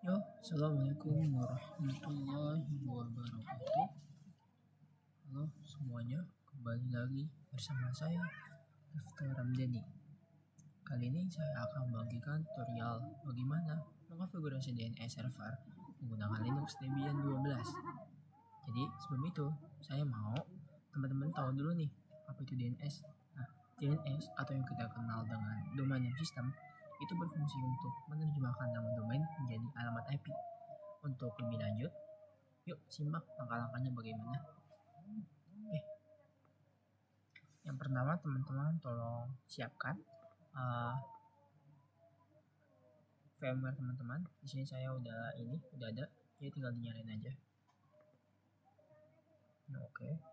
Yo, assalamualaikum warahmatullahi wabarakatuh. Halo semuanya, kembali lagi bersama saya Daftar Ramdhani. Kali ini saya akan membagikan tutorial bagaimana mengonfigurasi DNS server menggunakan Linux Debian 12. Jadi sebelum itu saya mau teman-teman tahu dulu nih apa itu DNS. Nah, DNS atau yang kita kenal dengan Domain Name System itu berfungsi untuk menerjemahkan nama domain menjadi alamat IP. Untuk lebih lanjut, yuk simak langkah-langkahnya bagaimana. Oke, yang pertama teman-teman tolong siapkan firmware teman-teman. Di sini saya udah ada, jadi tinggal dinyalain aja. Nah, oke.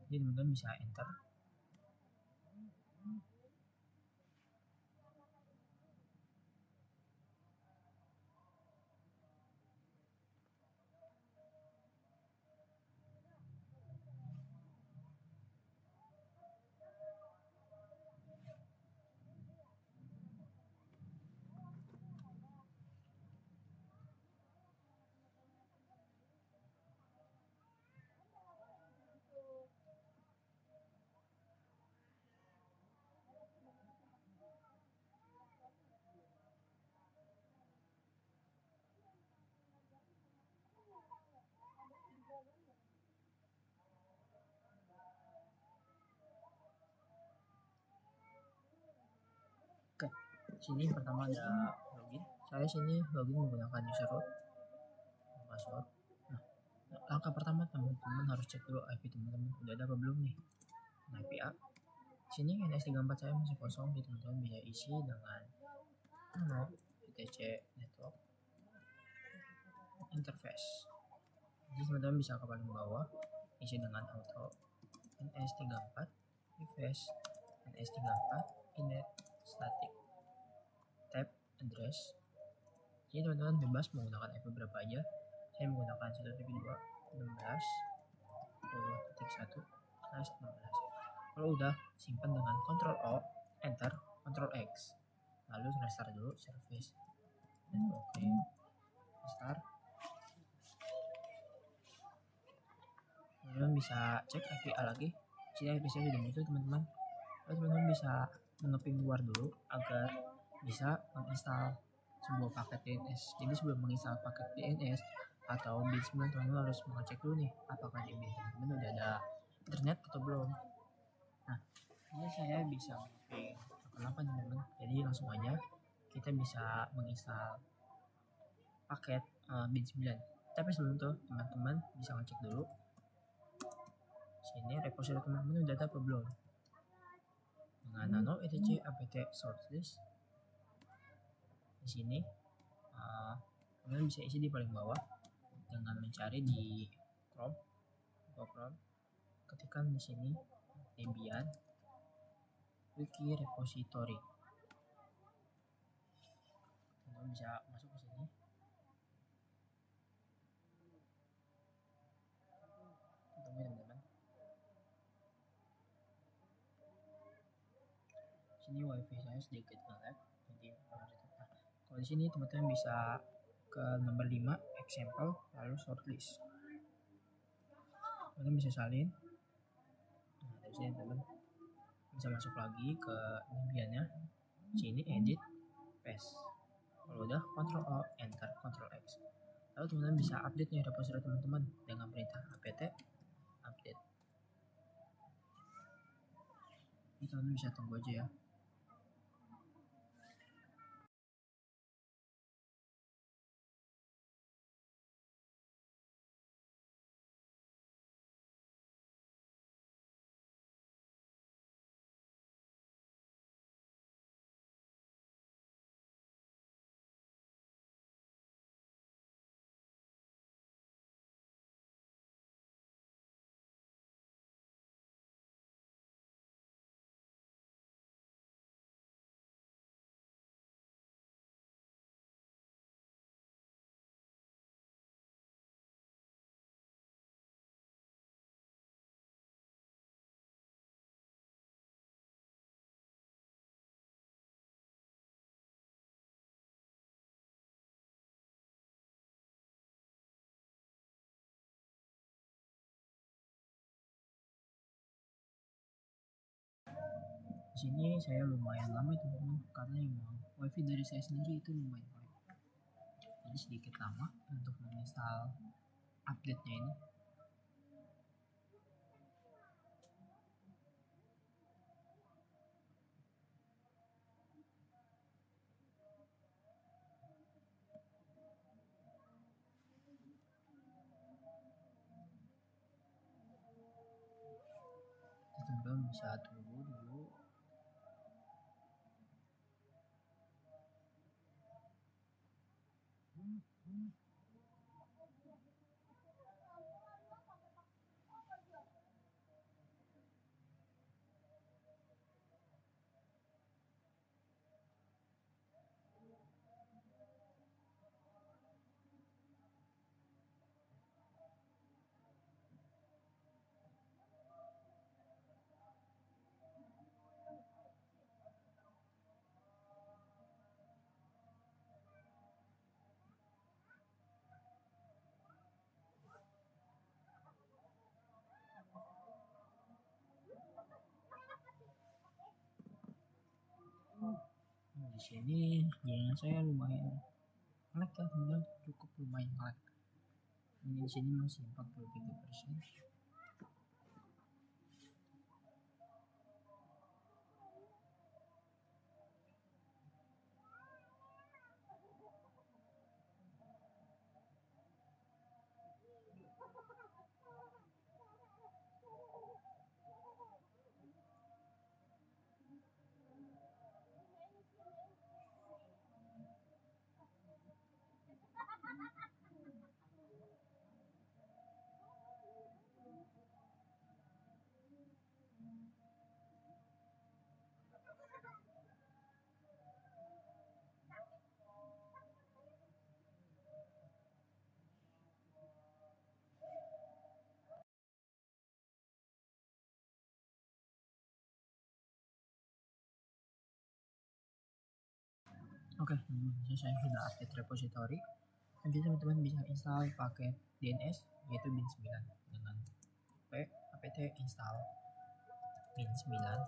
Jadi teman-teman bisa enter. Oke, sini pertama ada login. Saya sini login menggunakan user root, password. Nah, langkah pertama teman-teman harus cek dulu IP teman-teman udah ada apa belum nih. Nah, IP A. Sini NS34 saya masih kosong, jadi teman-teman bisa isi dengan VTC network interface. Jadi teman-teman bisa ke paling bawah, isi dengan auto NS34 device NS34 init static tab address. Jadi teman-teman bebas menggunakan IP berapa aja. Saya menggunakan 1.2.16.10.1/16. Kalau udah, simpan dengan Ctrl O, Enter, Ctrl X. Lalu restart dulu service. Dan oke, restart. Teman-teman bisa cek IP A lagi. Sini IP saya sudah muncul teman-teman. Lalu teman-teman bisa mengeping luar dulu agar bisa menginstal sebuah paket DNS. Jadi sebelum menginstal paket DNS atau bin9, teman-teman harus mengecek dulu nih apakah di bin teman-teman udah ada internet atau belum. Nah, ini saya bisa mengeping kenapa teman-teman. Jadi langsung aja kita bisa menginstal paket bin9. Tapi sebelum itu teman-teman bisa ngecek dulu sini repository teman-teman udah ada apa belum dengan nano etc apt source list. Di sini teman-teman bisa isi di paling bawah dengan mencari di Chrome, ketikkan di sini Debian wiki repository. Teman-teman bisa masuk ke sini. Tunggu teman-teman. Sini wifi saya sedikit nge-lag, jadi nah, kalau di sini teman-teman bisa ke nomor 5 example lalu shortlist. Teman-teman bisa salin. Nah, dari sini teman-teman bisa masuk lagi ke Debiannya. Sini edit, paste. Kalau udah, Ctrl O, Enter, Ctrl X. Lalu teman-teman bisa update nih repository teman-teman dengan perintah apt update. Ini teman-teman bisa tunggu aja ya. sini saya lumayan lama teman-teman, karena emang wifi dari saya sendiri itu lumayan lag. Jadi sedikit lama untuk menginstal update-nya ini. Teman-teman bisa tunggu dulu. Di sini jaringan saya lumayan lag ya teman-teman, cukup lumayan lag. Ini di sini masih 43%. Oke, saya sudah update repository. Nanti teman-teman bisa install paket DNS yaitu bin9 dengan apt install bin9 ya.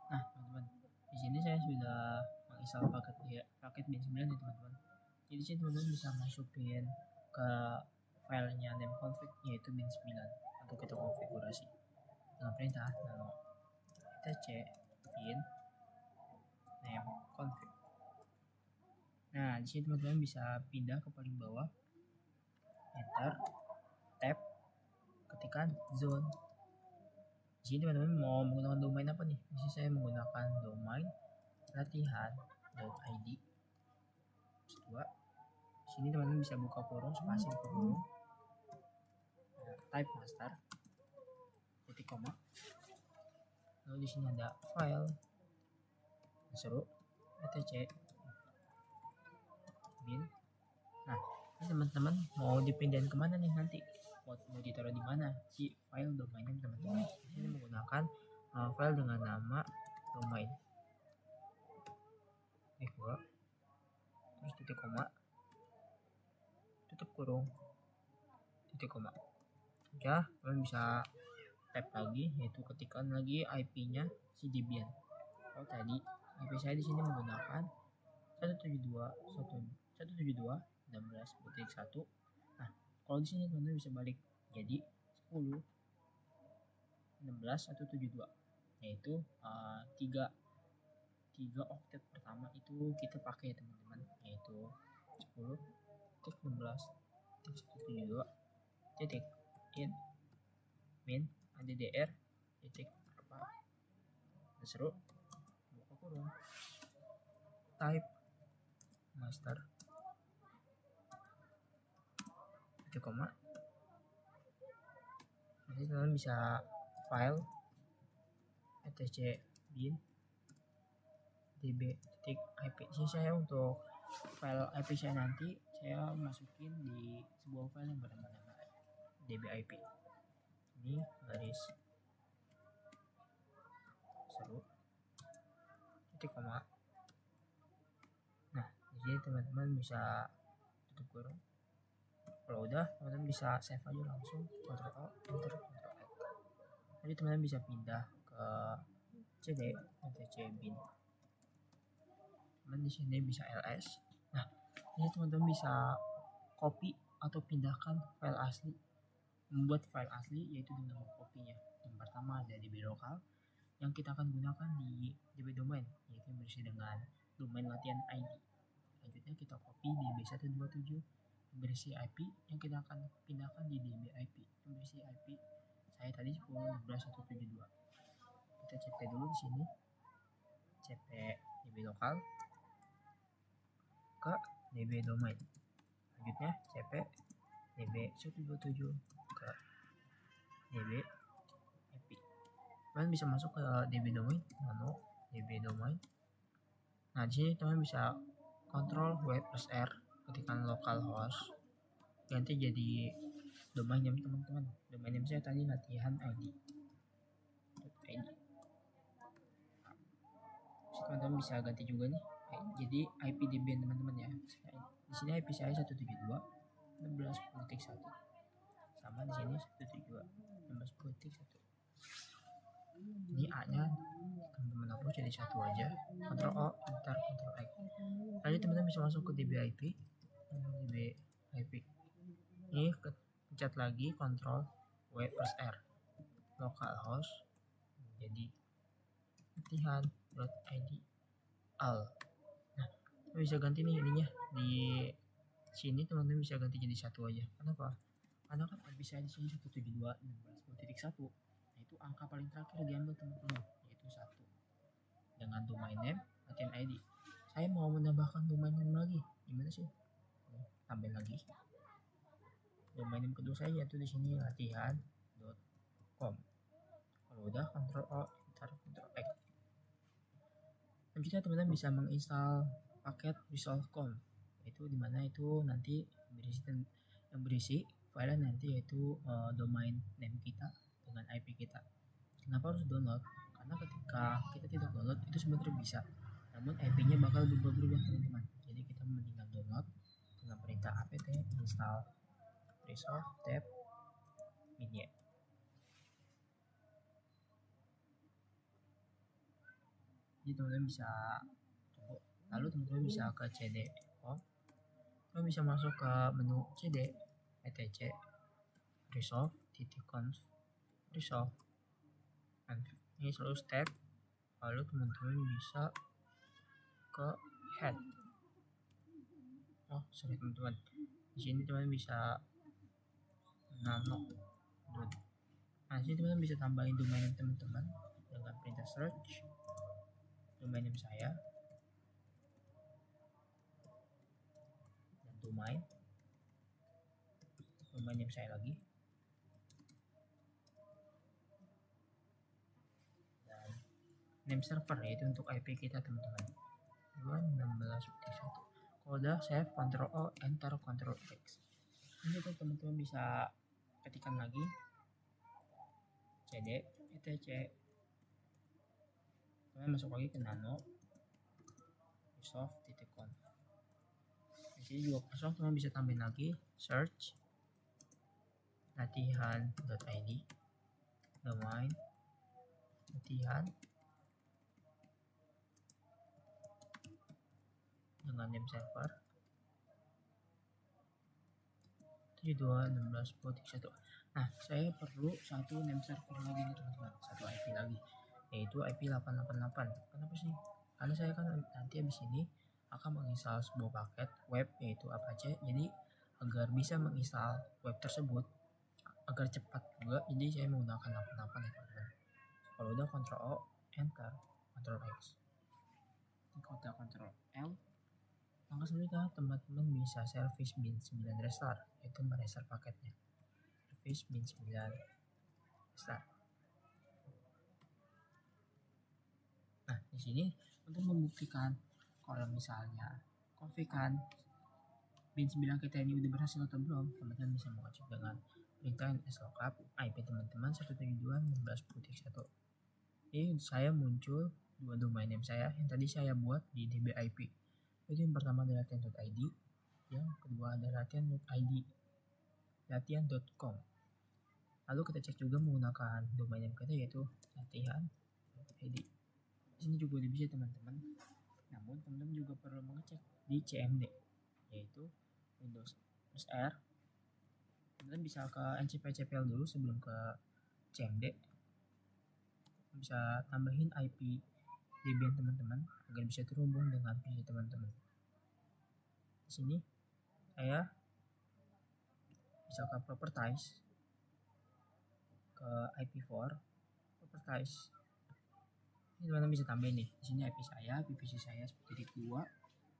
Nah teman-teman, di sini saya sudah menginstal paket bin9 ya teman-teman. Jadi sini teman-teman bisa masukin ke filenya name config yaitu bin9 untuk kita konfigurasi dengan perintah nano etc bin name config. Nah di sini teman-teman bisa pindah ke paling bawah, enter, tab, ketikkan zone. Di sini teman-teman mau menggunakan domain apa nih? Di sini saya menggunakan domain latihan.id. Kedua, di sini teman-teman bisa buka kurung, spasi buka kurung, type master, titik koma. Lalu di sini ada file, seru, etc bin. Nah, ini teman-teman mau dipindahin kemana nih nanti? Mau ditaruh di mana si file domainnya teman-teman? Ini menggunakan file dengan nama domain. Terus titik koma, tutup kurung, titik koma. Ya, kalian bisa tab lagi, yaitu ketikkan lagi IP-nya si Debian. Kalau tadi IP saya di sini menggunakan 172.172.16.1. Nah, kalau di sini teman-teman bisa balik jadi 10.16.172, yaitu 3 oktet pertama itu kita pakai teman-teman, yaitu 10.16.172 titik in min addr titik apa seru buka kurung type master titik koma. Nanti teman bisa file etc bin db titik ip. Jadi saya untuk file IP saya nanti saya masukin di sebuah file yang bernama dbip. Ini garis ketik koma. Nah, di sini teman-teman bisa tutup kurung. Kalau udah, teman-teman bisa save aja langsung, Ctrl O, Enter, Ctrl X. Jadi teman-teman bisa pindah ke CD, etc bin. Teman di sini bisa ls. Nah, ini teman-teman bisa copy atau pindahkan file asli. Membuat file asli yaitu dengan mengkopinya. Yang pertama ada DB lokal yang kita akan gunakan di DB domain, yaitu berisi dengan domain latihan ID. Selanjutnya kita copy DB127 berisi IP yang kita akan pindahkan di DB IP yang berisi IP saya tadi 10.16.172. Kita cp dulu di sini, cp DB lokal ke DB domain. Selanjutnya cp DB127 ke DB IP. Kalian bisa masuk ke DB domain, nano DB domain. Nah, di sini teman bisa kontrol web plus R, ketikkan localhost, ganti jadi domain name teman-teman. Domain name saya tadi latihan ID. Teman-teman bisa ganti juga nih, jadi IP DB teman-teman ya. Di sini IP saya 172.16.1 sama di sini 172.16.1. Ini A-nya teman-teman hapus jadi satu aja. Ctrl O, Enter, Ctrl X. Tadi teman-teman bisa masuk ke DB IP. DB IP. Ini pencet lagi Ctrl W plus R. Localhost jadi latihan.id al. Nah, bisa ganti nih ininya di sini, teman-teman bisa ganti jadi satu aja. Kenapa? Karena kan bisa di sini 172.16.1. Nah, itu angka paling terakhir diambil teman-teman, yaitu 1 dengan domain name latihan ID. Saya mau menambahkan domain name lagi, gimana sih? Tambah lagi domain name kedua saya, yaitu di sini latihan.com. Kalau udah Ctrl O, Enter, Ctrl X. Selanjutnya teman-teman bisa menginstal paket resolve.conf, itu dimana itu nanti yang berisi file nanti yaitu domain name kita dengan IP kita. Kenapa harus download? Karena ketika kita tidak download itu sebenarnya bisa, namun IP-nya bakal berubah-ubah teman-teman. Jadi kita mendingan download dengan perintah apt install resolve tab media. Jadi teman-teman bisa tunggu, lalu teman-teman bisa ke CD home, teman bisa masuk ke menu CD etc resolve.conf resolve. Ini selalu step, lalu teman-teman bisa ke head. Sorry teman-teman, di sini teman bisa nano. Nah, sini teman bisa tambahin domain teman-teman dengan perintah search domain name saya dan domain name saya lagi dan name server, yaitu untuk IP kita teman-teman 2.16.1. Kalau udah save, Ctrl O, Enter, Ctrl X. Ini tuh teman-teman bisa ketikkan lagi cd etc. Teman masuk lagi ke nano resolve.conf. Di sini juga kosong, teman bisa tambahin lagi search latihan.id domain latihan dengan name server 72.16.1. Nah, saya perlu satu name server lagi nih teman-teman, satu IP lagi, yaitu IP 888. Kenapa sih? Karena saya kan nanti habis ini akan menginstal sebuah paket web yaitu Apache. Jadi agar bisa menginstal web tersebut agar cepat juga, jadi saya menggunakan 88 ya teman-teman. Kalau udah Ctrl O, Enter, Ctrl X. Kita Ctrl L. Langkah selanjutnya teman-teman bisa service bin 9 restart, yaitu merestart paketnya. Service bin 9 restart. Nah, di sini untuk membuktikan kalau misalnya config-kan bin 9 kita ini udah berhasil atau belum, teman-teman bisa mengecek dengan perintah slookup IP teman-teman 172.16.1. Ini saya muncul dua domain name saya yang tadi saya buat di DBIP. Jadi yang pertama adalah latihan.id, yang kedua adalah latihan.com. Lalu kita cek juga menggunakan domain name kita yaitu latihan.id. Di sini juga bisa teman-teman. Namun teman-teman juga perlu mengecek di CMD yaitu Windows plus R. Teman-teman bisa ke ncpcpl dulu sebelum ke CMD. Bisa tambahin IP Debian teman-teman agar bisa terhubung dengan PC teman-teman. Di sini saya bisa ke properties, ke IP4 properties. Ini teman-teman bisa tambahin nih. Di sini IP saya, PPC saya seperti dua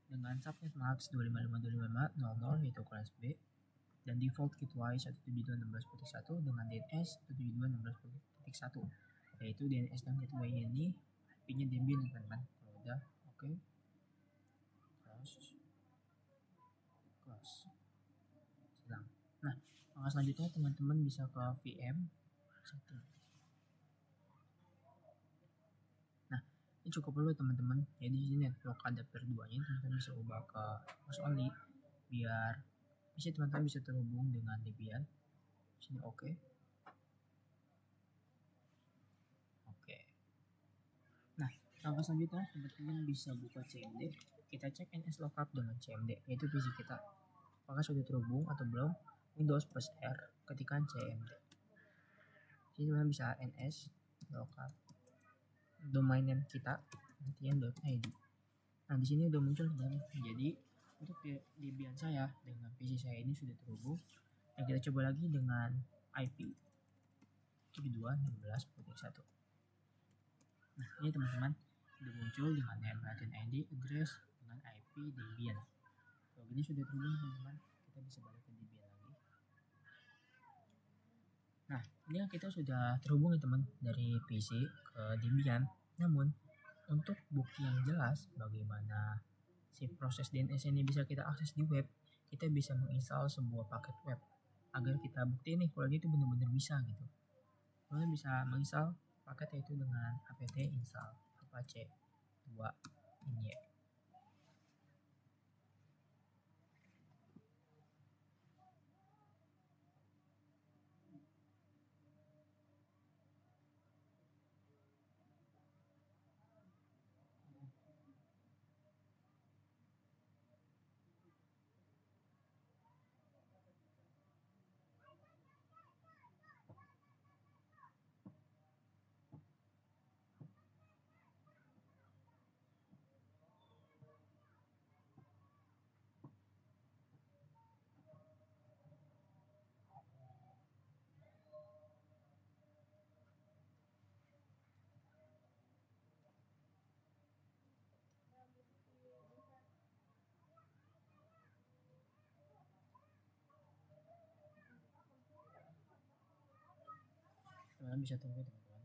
dengan subnet max 255.255.00 yaitu kelas B dan default gateway 172.16.1 dengan DNS 172.16.1 yaitu DNS dan gateway ini IP-nya Debian teman-teman. Kalau udah oke, close, hilang. Nah, langkah selanjutnya teman-teman bisa ke VM setting. Nah, ini cukup perlu teman-teman. Jadi di sini network adapter 2-nya teman-teman bisa ubah ke host only biar bisa teman-teman bisa terhubung dengan Debian. Di sini oke. Nah, langkah selanjutnya teman-teman bisa buka CMD. Kita cek NS lookup dengan CMD, yaitu PC kita. Apakah sudah terhubung atau belum? Windows plus R ketikkan CMD. Jadi teman-teman bisa NS lookup domain name kita latihan.id. Nah, di sini udah muncul teman-teman. Jadi untuk Debian saya dengan PC saya ini sudah terhubung. Dan kita coba lagi dengan IP 72.16.1. Nah, ini teman-teman sudah muncul dengan name latihan.id, address dengan IP Debian. Kalau gini sudah terhubung teman-teman, kita bisa balik ke Debian lagi. Nah, ini kita sudah terhubung ya teman dari PC ke Debian. Namun untuk bukti yang jelas bagaimana si proses DNS ini bisa kita akses di web, kita bisa menginstal sebuah paket web agar kita bukti nih kalau itu benar-benar bisa gitu. Kalian bisa menginstal paket yaitu dengan apt install apache 2 ini ya. Kalian bisa tunggu teman-teman.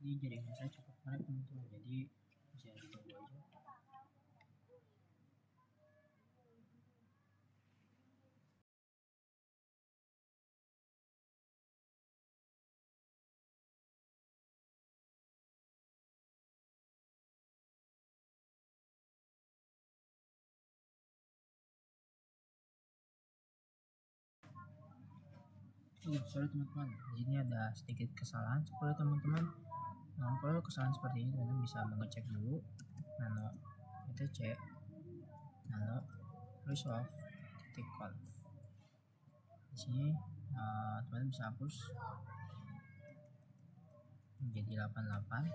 Ini jaringan saya cukup menarik teman-teman, jadi bisa ditunggu aja. Sorry teman-teman, di sini ada sedikit kesalahan seperti teman-teman. Nah, kalau kesalahan seperti ini teman-teman bisa mengecek dulu nano etc nano resolve.conf. Di sini teman-teman bisa hapus menjadi 88.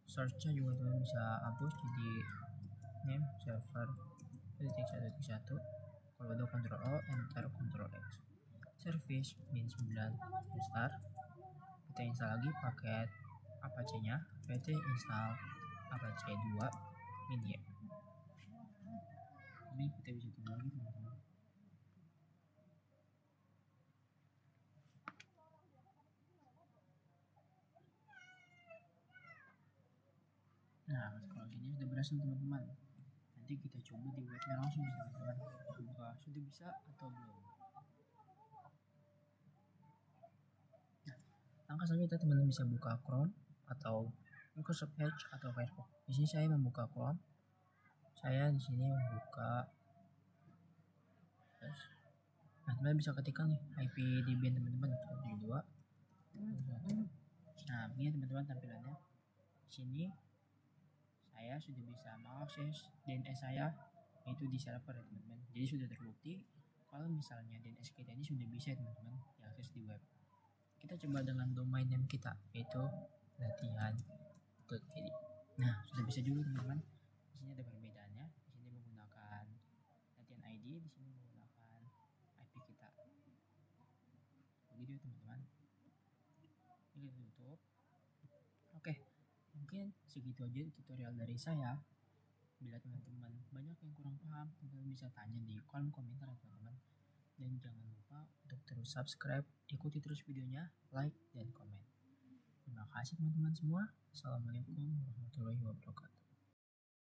Search-nya juga teman-teman bisa hapus jadi name server 1.1.1. Kalau udah Ctrl O, enter Ctrl X. Service min 9 start. Kita install lagi paket apache-nya, apt install apache 2 min. Ini kita bisa tunggu lagi teman-teman. Nah, kalau sini sudah berhasil teman-teman. Nanti kita coba di webnya langsung nih teman-teman. Buka sudah bisa atau belum. Nah, langkah selanjutnya teman-teman bisa buka Chrome atau Microsoft Edge atau Firefox. Di sini saya membuka Chrome. Saya di sini membuka. Nah, teman-teman bisa ketikkan nih IPDB teman-teman 172. Nah, ini teman-teman tampilannya. Di sini saya sudah bisa mengakses DNS saya itu di server ya teman-teman. Jadi sudah terbukti kalau misalnya DNS kita ini sudah bisa teman-teman diakses di web. Kita coba dengan domain name kita yaitu latihan.id. Nah, sudah bisa juga teman-teman. Di sini ada perbedaannya. Di sini menggunakan latihan ID, di sini menggunakan IP kita. Begitu teman-teman. Ini kita tutup. Oke, mungkin segitu aja tutorial dari saya. Bila teman-teman banyak yang kurang paham, teman-teman bisa tanya di kolom komentar ya teman-teman. Dan jangan lupa untuk terus subscribe, ikuti terus videonya, like, dan komen. Terima kasih teman-teman semua. Assalamualaikum warahmatullahi wabarakatuh.